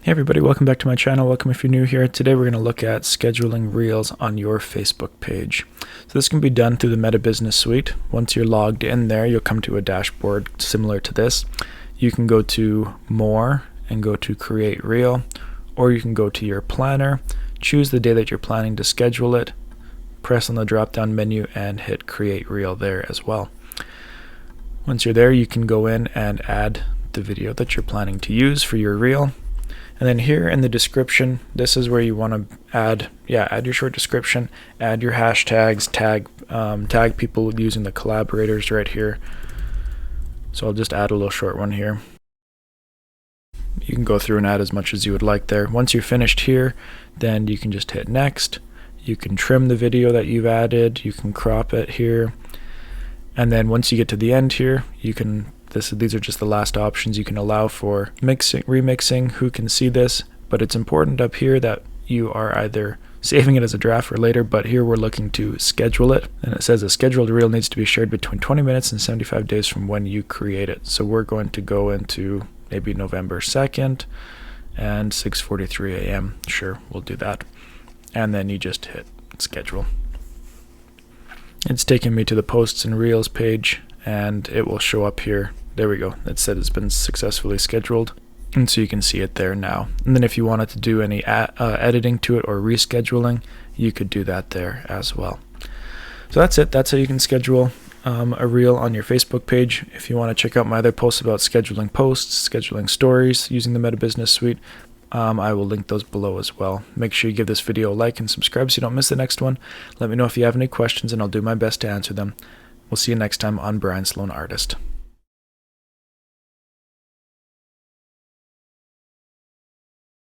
Hey everybody, welcome back to my channel. Welcome if you're new here. Today we're going to look at scheduling Reels on your Facebook page. So this can be done through the Meta Business Suite. Once you're logged in there, you'll come to a dashboard similar to this. You can go to More and go to Create Reel, or you can go to your planner, choose the day that you're planning to schedule it, press on the drop down menu and hit Create Reel there as well. Once you're there, you can go in and add the video that you're planning to use for your reel. And then here in the description, this is where you want to add your short description, add your hashtags, tag people using the collaborators right here. So I'll just add a little short one here. You can go through and add as much as you would like there. Once you're finished here, then you can just hit next. You can trim the video that you've added, you can crop it here. And then once you get to the end here, you can these are just the last options. You can allow for remixing, who can see this, but it's important up here that you are either saving it as a draft for later, but here we're looking to schedule it. And it says a scheduled reel needs to be shared between 20 minutes and 75 days from when you create it. So we're going to go into maybe November 2nd and 6:43 a.m. Sure, we'll do that. And then you just hit schedule. It's taking me to the posts and reels page, and it will show up here. There we go. It said it's been successfully scheduled, and so you can see it there now. And then if you wanted to do any editing to it or rescheduling, you could do that there as well. So that's it. That's how you can schedule a reel on your Facebook page. If you want to check out my other posts about scheduling posts, scheduling stories using the Meta Business Suite, I will link those below as well. Make sure you give this video a like and subscribe so you don't miss the next one. Let me know if you have any questions and I'll do my best to answer them. We'll see you next time on Brian Sloan Artist.